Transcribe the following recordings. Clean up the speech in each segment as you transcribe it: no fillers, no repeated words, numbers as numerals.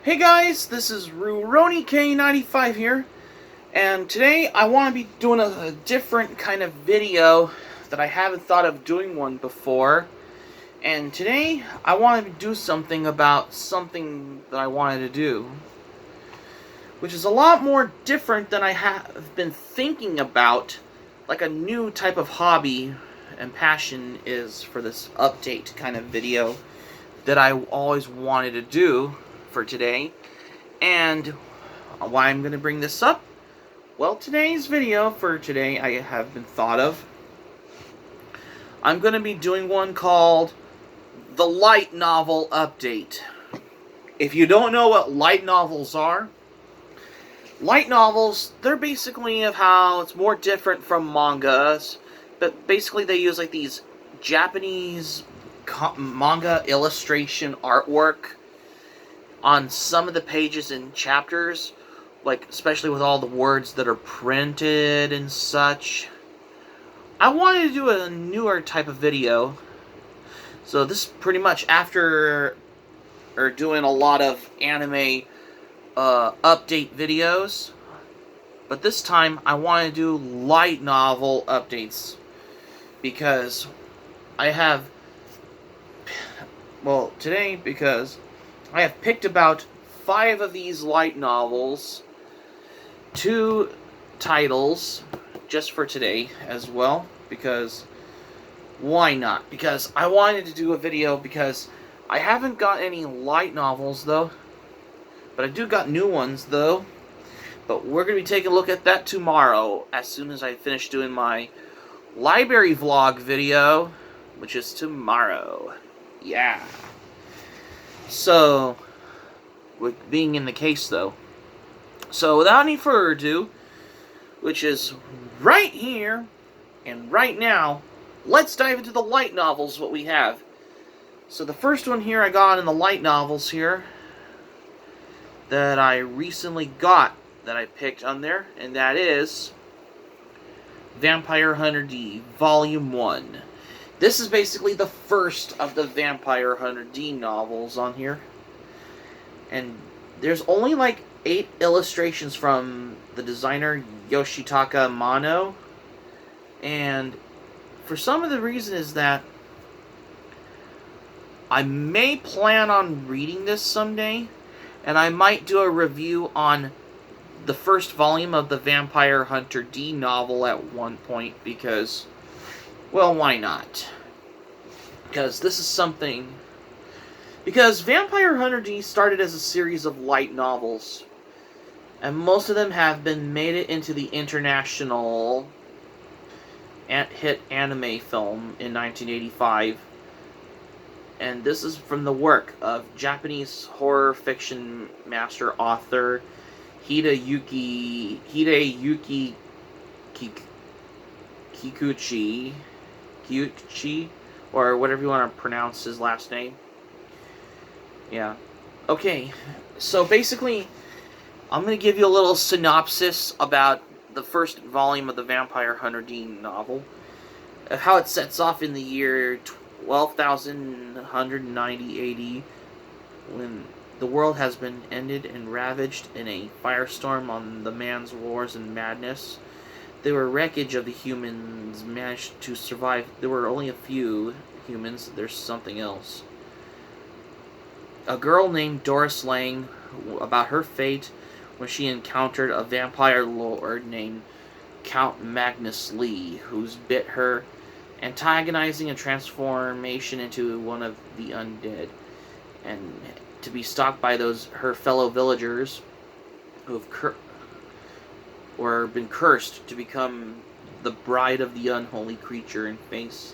Hey guys, this is RuRoniK95 here, and today I want to be doing a different kind of video that I haven't thought of doing one before. And today I want to do something about something that I wanted to do, which is a lot more different than I have been thinking about, like a new type of hobby and passion is for this update kind of video that I always wanted to do for today. And why I'm going to bring this up? Well, today's video for today I have been thought of. I'm going to be doing one called the light novel update. If you don't know what light novels are, light novels, they're basically of how it's more different from mangas, but basically they use like these Japanese manga illustration artwork on some of the pages and chapters, like especially with all the words that are printed and such. I wanted to do a newer type of video, so this is pretty much after doing a lot of anime update videos, but this time I want to do light novel updates because I have, well, today because I have picked about 5 of these light novels, 2 titles, just for today as well, because why not? Because I wanted to do a video because I haven't got any light novels though, but I do got new ones though, but we're going to be taking a look at that tomorrow as soon as I finish doing my library vlog video, which is tomorrow. Yeah. So, with being in the case though, so without any further ado, which is right here and right now, let's dive into the light novels, what we have. So the first one here I got in the light novels here that I recently got, that I picked on there, and that is Vampire Hunter D, Volume 1. This is basically the first of the Vampire Hunter D novels on here. And there's only like 8 illustrations from the designer Yoshitaka Mano. And for some of the reason is that I may plan on reading this someday. And I might do a review on the first volume of the Vampire Hunter D novel at one point because, well, why not? Because this is something... Because Vampire Hunter D started as a series of light novels, and most of them have been made it into the international hit anime film in 1985. And this is from the work of Japanese horror fiction master author Hideyuki Kikuchi, or whatever you want to pronounce his last name. Yeah. Okay, so basically, I'm going to give you a little synopsis about the first volume of the Vampire Hunter D novel, of how it sets off in the year 12,190 AD, when the world has been ended and ravaged in a firestorm on the man's wars and madness. They were wreckage of the humans managed to survive. There were only a few humans. There's something else. A girl named Doris Lang, about her fate when she encountered a vampire lord named Count Magnus Lee, who's bit her, antagonizing a transformation into one of the undead, and to be stalked by her fellow villagers who have been cursed to become the bride of the unholy creature and face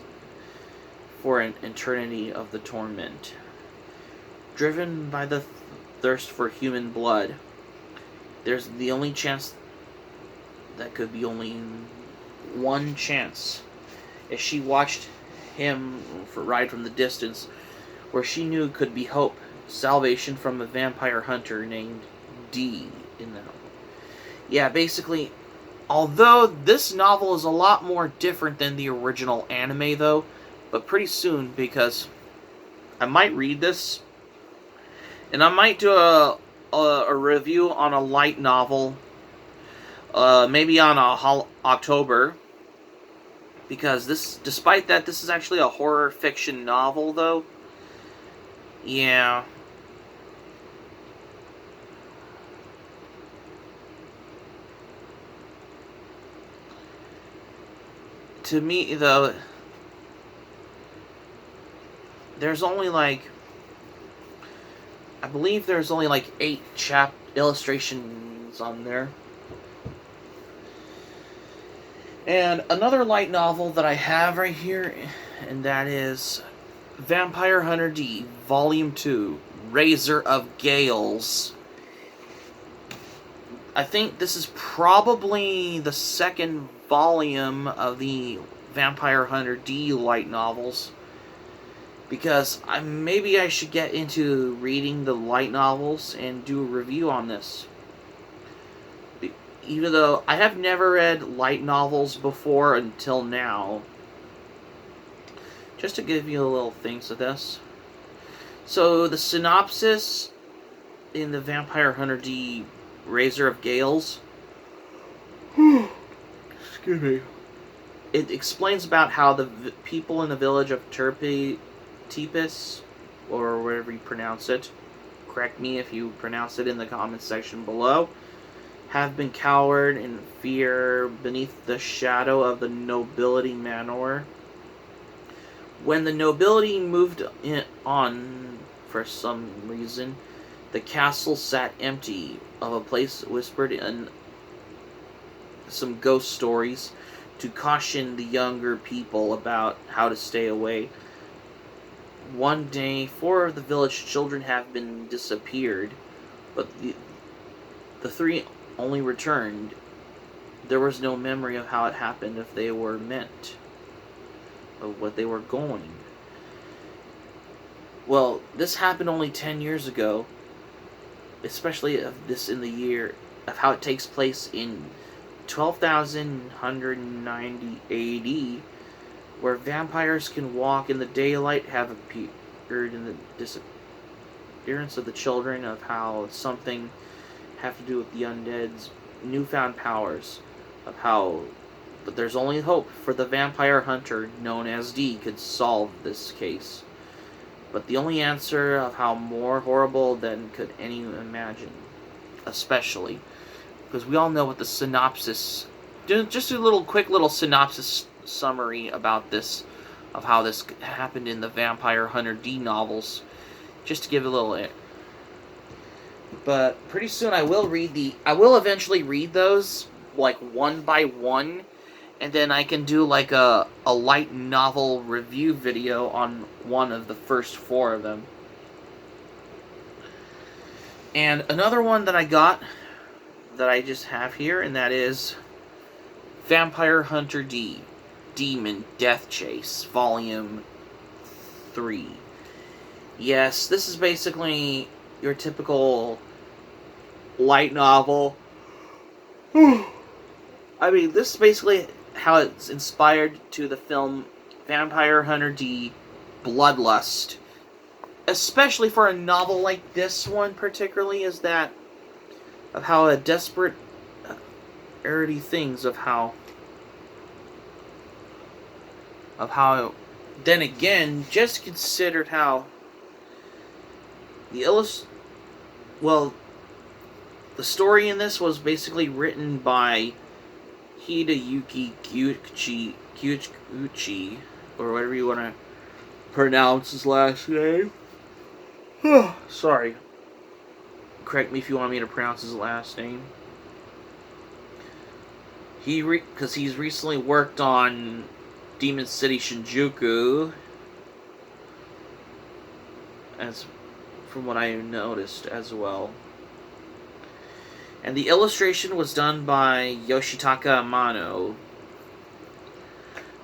for an eternity of the torment. Driven by the thirst for human blood, there's the only chance that could be only one chance. As she watched him ride from the distance, where she knew could be hope, salvation from a vampire hunter named D in the novel. Yeah, basically, although this novel is a lot more different than the original anime though, but pretty soon, because I might read this, and I might do a a review on a light novel, maybe on October, because despite that, this is actually a horror fiction novel, though. Yeah. To me, though, there's only like, I believe there's only like 8 illustrations on there. And another light novel that I have right here, and that is Vampire Hunter D, Volume 2, Razor of Gales. I think this is probably the second volume of the Vampire Hunter D light novels, because maybe I should get into reading the light novels and do a review on this. Even though I have never read light novels before until now. Just to give you a little things of this. So the synopsis in the Vampire Hunter D Razor of Gales, excuse me, it explains about how the people in the village of Tepis, or whatever you pronounce it, correct me if you pronounce it in the comment section below, have been cowered in fear beneath the shadow of the nobility manor. When the nobility moved on for some reason, the castle sat empty of a place whispered in some ghost stories to caution the younger people about how to stay away. One day, 4 of the village children have been disappeared, but the 3 only returned. There was no memory of how it happened, if they were meant, of what they were going. Well, this happened only 10 years ago, especially of this in the year of how it takes place in 12,190 AD, where vampires can walk in the daylight, have appeared in the disappearance of the children, of how something have to do with the undead's newfound powers, of how, but there's only hope for the vampire hunter known as D could solve this case. But the only answer of how more horrible than could anyone imagine, especially because we all know what the synopsis, just a quick little synopsis summary about this, of how this happened in the Vampire Hunter D novels, just to give a little. But pretty soon I will eventually read those, like, one by one, and then I can do, like, a light novel review video on one of the first 4 of them. And another one that I got, that I just have here, and that is Vampire Hunter D, Demon Death Chase, Volume 3. Yes, this is basically your typical light novel. I mean, this is basically how it's inspired to the film Vampire Hunter D, Bloodlust. Especially for a novel like this one, particularly, is that of how a desperate things of how then again, just considered how the story in this was basically written by Hideyuki Kyuchi, or whatever you want to pronounce his last name. Sorry. Correct me if you want me to pronounce his last name. Because he's recently worked on Demon City Shinjuku, as from what I noticed as well. And the illustration was done by Yoshitaka Amano,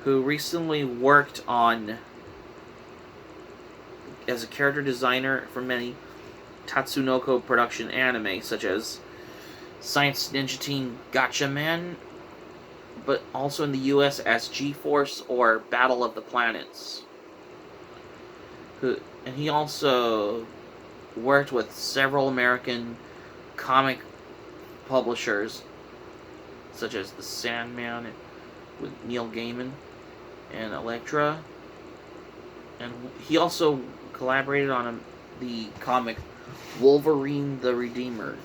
who recently worked on as a character designer for many Tatsunoko production anime, such as Science Ninja Team Gatchaman, but also in the US as G-Force or Battle of the Planets. And he also worked with several American comic publishers, such as The Sandman with Neil Gaiman and Elektra. And he also collaborated on the comic Wolverine the Redeemer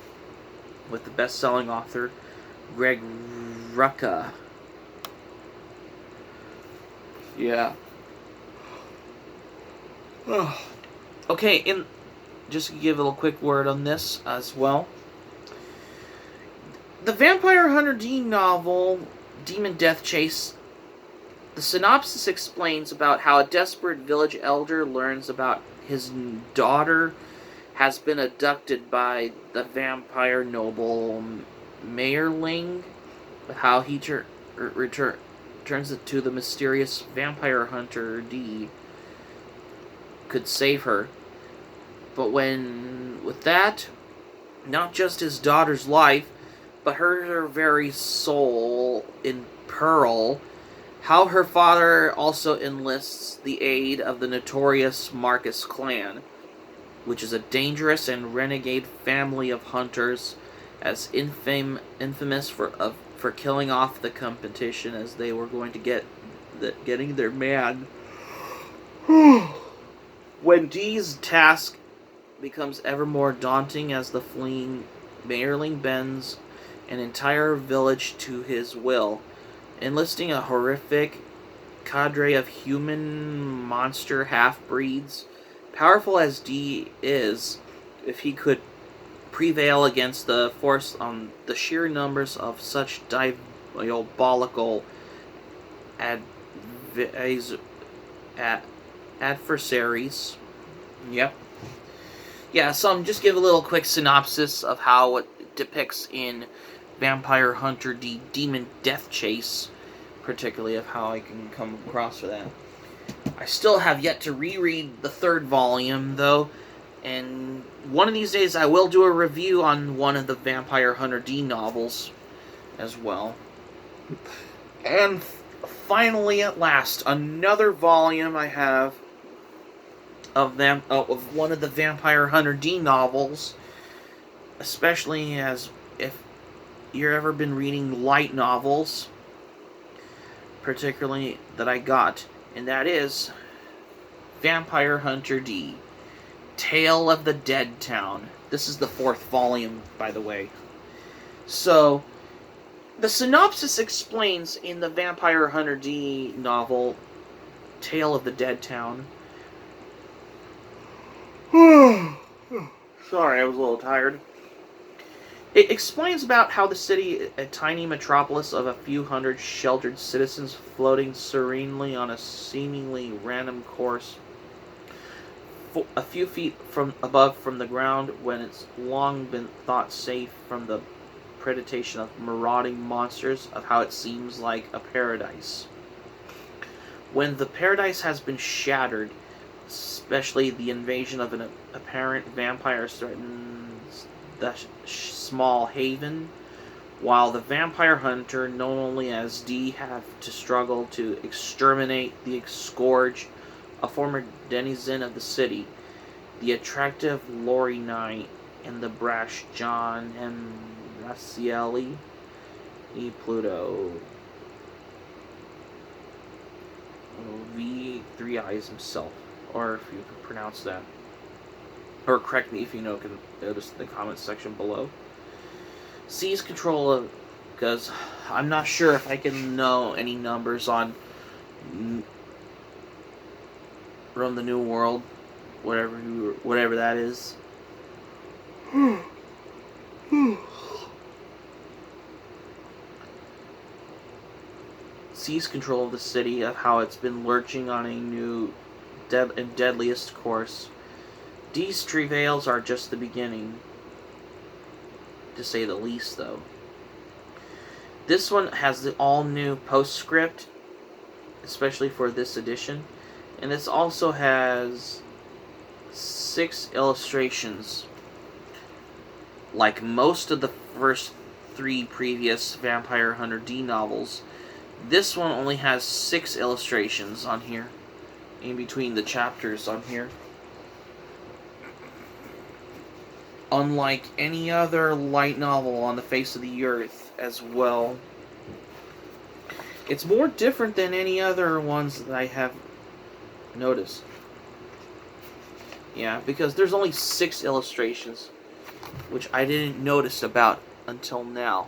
with the best-selling author Greg Rucka. Yeah. Okay, and just to give a little quick word on this as well. The Vampire Hunter D novel, Demon Death Chase, the synopsis explains about how a desperate village elder learns about his daughter has been abducted by the vampire noble Mayerling, how he turns it to the mysterious vampire hunter D could save her. But with that, not just his daughter's life, but her very soul in peril, how her father also enlists the aid of the notorious Marcus clan, which is a dangerous and renegade family of hunters, as infamous for killing off the competition as they were going to getting their man. When Dee's task becomes ever more daunting as the fleeing Mayerling bends an entire village to his will, enlisting a horrific cadre of human monster half-breeds. Powerful as Dee is, if he could prevail against the force on the sheer numbers of such diabolical adversaries. Yep. Yeah, so I'm just give a little quick synopsis of how it depicts in Vampire Hunter D Demon Death Chase, particularly of how I can come across for that. I still have yet to reread the third volume, though, and one of these days I will do a review on one of the Vampire Hunter D novels as well. And finally, at last, another volume I have of one of the Vampire Hunter D novels, especially as if you've ever been reading light novels, particularly that I got, and that is Vampire Hunter D, Tale of the Dead Town. This is the fourth volume, by the way. So, the synopsis explains in the Vampire Hunter D novel, Tale of the Dead Town. Sorry, I was a little tired. It explains about how the city, a tiny metropolis of a few hundred sheltered citizens floating serenely on a seemingly random course a few feet above the ground, when it's long been thought safe from the predation of marauding monsters, of how it seems like a paradise. When the paradise has been shattered, especially the invasion of an apparent vampire threatens the small haven, while the vampire hunter, known only as D, have to struggle to exterminate the scourge, a former denizen of the city, the attractive Lori Knight, and the brash John M. Racieli E. Pluto V3 Eyes himself, or if you can pronounce that, or correct me if you know, can notice in the comments section below. Seize control of, because I'm not sure if I can know any numbers on Rome the New World, whatever that is. Seize control of the city, of how it's been lurching on a new and deadliest course. These travails are just the beginning, to say the least, though. This one has the all-new postscript, especially for this edition, and this also has 6 illustrations. Like most of the first 3 previous Vampire Hunter D novels, this one only has 6 illustrations on here, in between the chapters on here. unlike any other light novel on the face of the earth as well. It's more different than any other ones that I have noticed. Yeah, because there's only 6 illustrations, which I didn't notice about until now,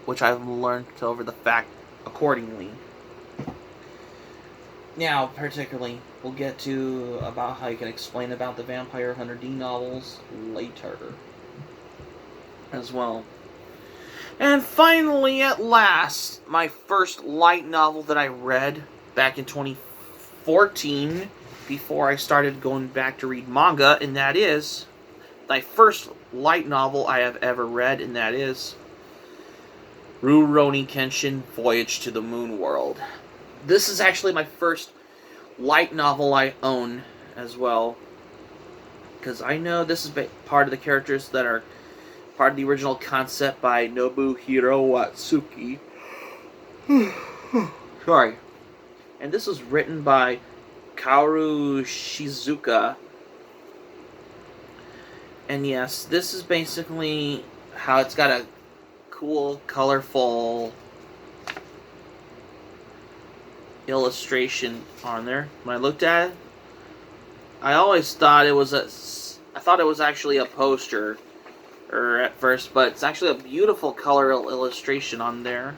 which I've learned to over the fact accordingly. Now, particularly, we'll get to about how you can explain about the Vampire Hunter D novels later as well. And finally, at last, my first light novel that I read back in 2014, before I started going back to read manga, and that is my first light novel I have ever read, and that is Rurouni Kenshin Voyage to the Moon World. This is actually my first light novel I own as well, because I know this is part of the characters that are part of the original concept by Nobuhiro Watsuki. Sorry. And this was written by Kaoru Shizuka. And yes, this is basically how it's got a cool, colorful illustration on there. When I looked at it, I always thought it was actually a poster at first, but it's actually a beautiful color illustration on there.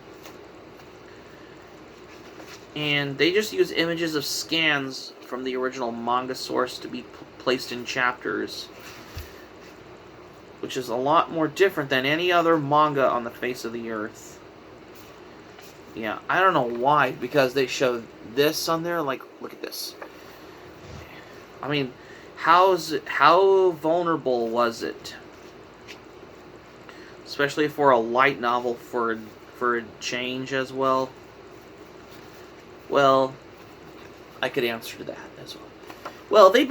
And they just use images of scans from the original manga source to be placed in chapters, which is a lot more different than any other manga on the face of the earth. Yeah, I don't know why, because they show this on there, like, look at this. I mean, how vulnerable was it? Especially for a light novel for a change as well. Well, I could answer to that as well. Well, they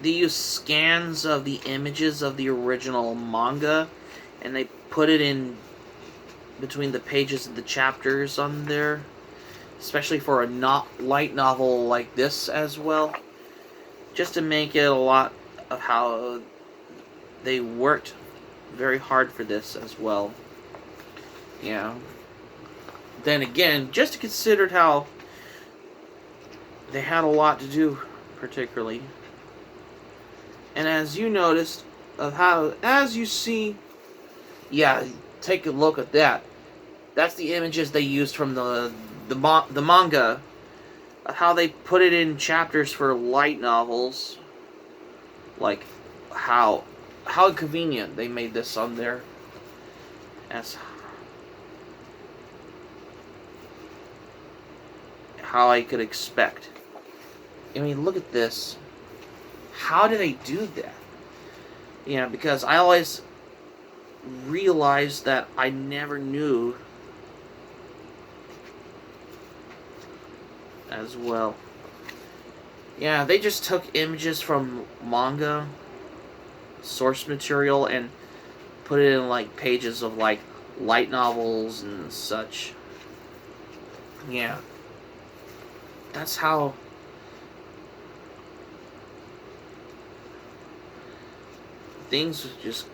use scans of the images of the original manga, and they put it in between the pages of the chapters on there, especially for a light novel like this as well, just to make it a lot of how they worked very hard for this as well. Yeah. Then again, just to consider how they had a lot to do, particularly. And as you noticed, as you see, yeah, take a look at that. That's the images they used from the manga, of how they put it in chapters for light novels. Like how convenient they made this on there. As how I could expect. I mean, look at this. How do they do that? Yeah, because I always realized that I never knew as well. Yeah, they just took images from manga source material and put it in like pages of like light novels and such. Yeah. That's how things just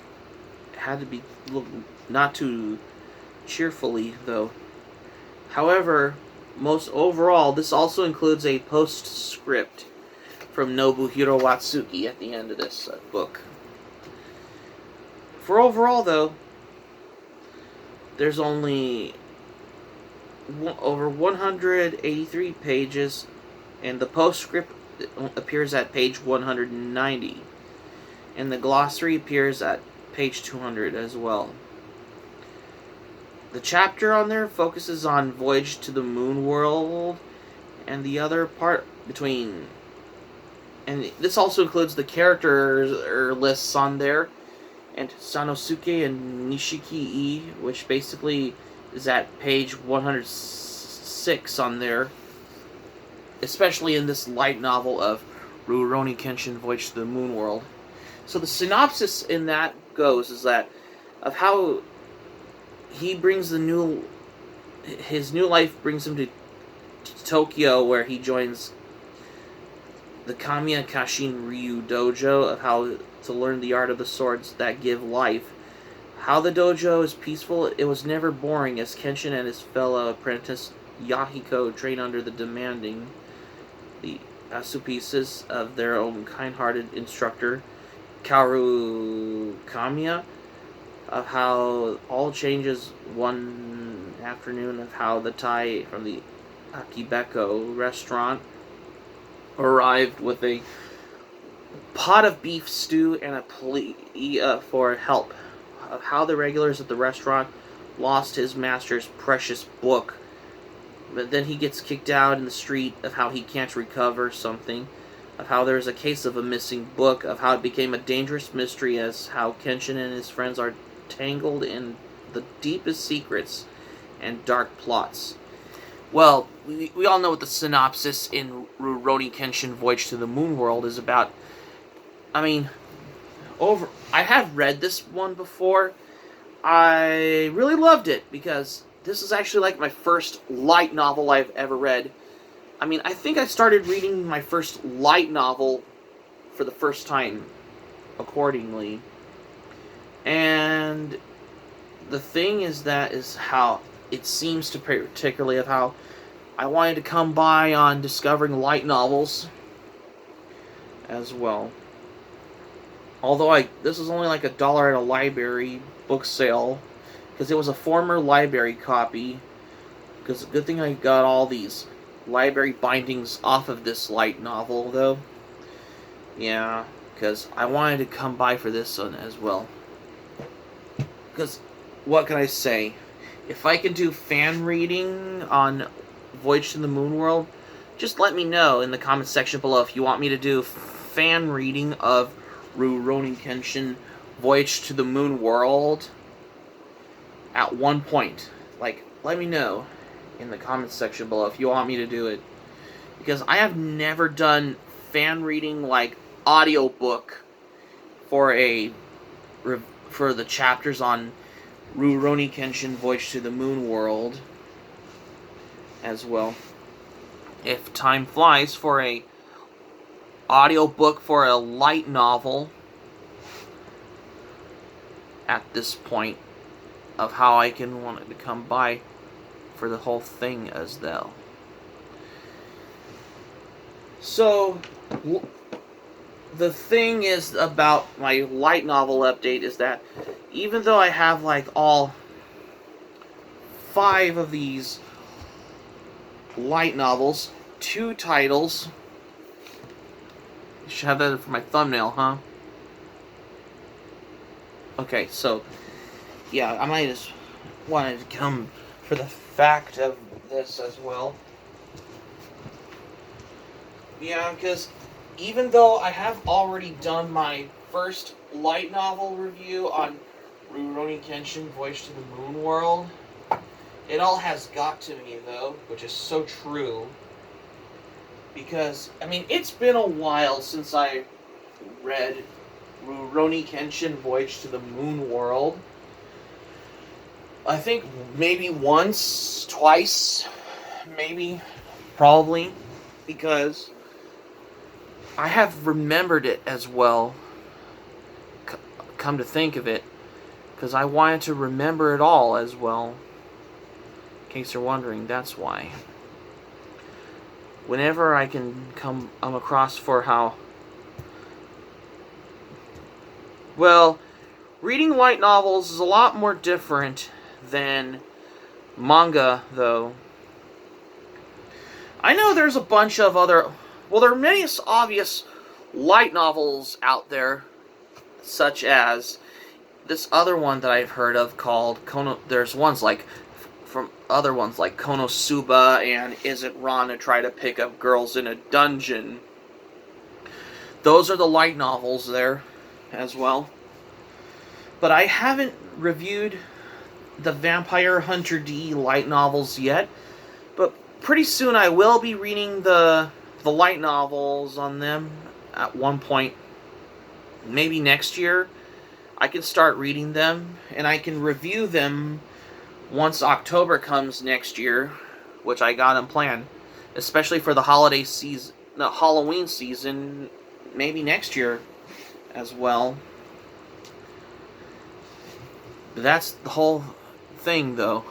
had to be looked not too cheerfully, though. However, most overall, this also includes a postscript from Nobuhiro Watsuki at the end of this book. For overall, though, there's only over 183 pages, and the postscript appears at page 190, and the glossary appears at page 200 as well. The chapter on there focuses on Voyage to the Moon World, and the other part between, and this also includes the characters or lists on there, and Sanosuke and Nishiki-e, which basically is at page 106 on there, especially in this light novel of Rurouni Kenshin Voyage to the Moon World. So the synopsis in that goes is that of how he brings his new life brings him to Tokyo, where he joins the Kamiya Kashin Ryu Dojo, of how to learn the art of the swords that give life. How the dojo is peaceful, it was never boring as Kenshin and his fellow apprentice Yahiko train under the demanding, the auspices of their own kind-hearted instructor, Kaoru Kamiya, of how all changes one afternoon of how the Thai from the Akibeko restaurant arrived with a pot of beef stew and a plea for help, of how the regulars at the restaurant lost his master's precious book, but then he gets kicked out in the street, of how he can't recover something, of how there's a case of a missing book, of how it became a dangerous mystery, as how Kenshin and his friends are tangled in the deepest secrets and dark plots. Well, we all know what the synopsis in Rurouni Kenshin Voyage to the Moon World is about. I mean, I have read this one before. I really loved it because this is actually like my first light novel I've ever read. I mean, I think I started reading my first light novel for the first time accordingly. And the thing is how it seems to particularly of how I wanted to come by on discovering light novels as well. Although this is only like $1 at a library book sale, because it was a former library copy. Because good thing I got all these library bindings off of this light novel, though. Yeah, because I wanted to come by for this one as well. Because, what can I say? If I can do fan reading on Voyage to the Moon World, just let me know in the comment section below if you want me to do fan reading of Rurouni Kenshin Voyage to the Moon World at one point. Like, let me know in the comment section below if you want me to do it. Because I have never done fan reading, like, audiobook for the chapters on Rurouni Kenshin Voyage to the Moon World as well. If time flies, for a audiobook for a light novel at this point, of how I can want it to come by for the whole thing as well. So, the thing is about my light novel update is that even though I have like all 5 of these light novels, 2 titles, I should have that for my thumbnail, huh? Okay, so yeah, I might just wanted to come for the fact of this as well. Yeah, because even though I have already done my first light novel review on Rurouni Kenshin Voyage to the Moon World, it all has got to me, though, which is so true. Because, I mean, it's been a while since I read Rurouni Kenshin Voyage to the Moon World. I think maybe once, twice, maybe, probably, because I have remembered it as well, come to think of it, because I wanted to remember it all as well. In case you're wondering, that's why. Whenever I can come across for how... Well, reading light novels is a lot more different than manga, though. I know there's a bunch of other... Well, there are many obvious light novels out there, such as this other one that I've heard of called Kono... There's ones like... From other ones like Konosuba and Is It Wrong to Try to Pick Up Girls in a Dungeon. Those are the light novels there as well. But I haven't reviewed the Vampire Hunter D light novels yet. But pretty soon I will be reading the light novels on them at one point. Maybe next year I can start reading them and I can review them once October comes next year, which I got in plan, especially for the holiday season, the Halloween season, maybe next year as well. But that's the whole thing, though,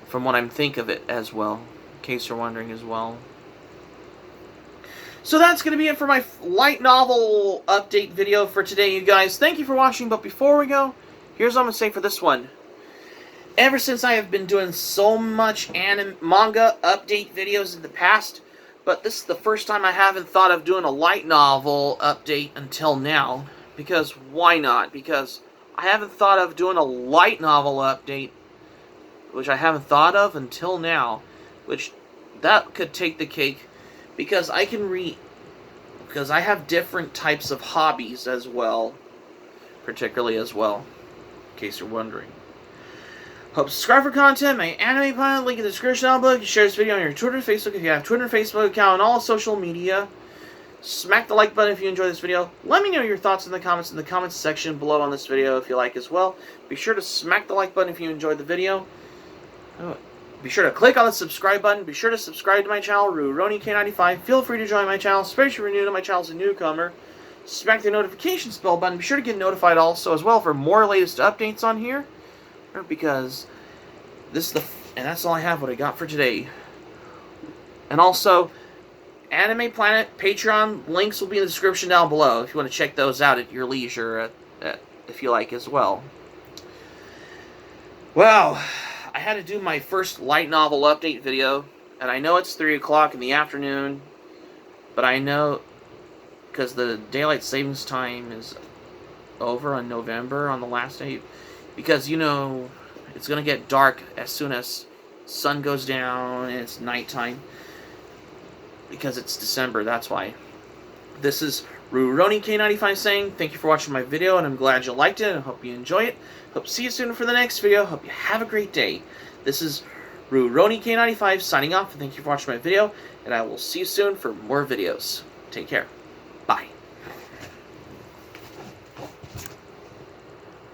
from what I'm think of it as well, in case you're wondering as well. So that's going to be it for my light novel update video for today, you guys. Thank you for watching, but before we go, here's what I'm going to say for this one. Ever since I have been doing so much manga update videos in the past, but this is the first time I haven't thought of doing a light novel update until now. Because why not? Because I haven't thought of doing a light novel update, which I haven't thought of until now, which that could take the cake. Because I can because I have different types of hobbies as well, particularly as well, in case you're wondering. Hope subscribe for content, my anime planet, link in the description down below. You can share this video on your Twitter, Facebook, if you have Twitter and Facebook account, and all social media. Smack the like button if you enjoy this video. Let me know your thoughts in the comments section below on this video if you like as well. Be sure to smack the like button if you enjoyed the video. Be sure to click on the subscribe button. Be sure to subscribe to my channel, RuRoniK95. Feel free to join my channel, especially if you're new to my channel as a newcomer. Smack the notifications bell button. Be sure to get notified also as well for more latest updates on here. Because this is and that's all I have what I got for today. And also, Anime Planet, Patreon, links will be in the description down below if you want to check those out at your leisure, if you like as well. Well, I had to do my first light novel update video, and I know it's 3 o'clock in the afternoon, but I know, because the daylight savings time is over on November, on the last day, because, you know, it's going to get dark as soon as sun goes down and it's nighttime, because it's December, that's why. This is RuRoniK95 saying, thank you for watching my video, and I'm glad you liked it, and I hope you enjoy it. Hope to see you soon for the next video. Hope you have a great day. This is RuRoniK95 signing off, and thank you for watching my video, and I will see you soon for more videos. Take care.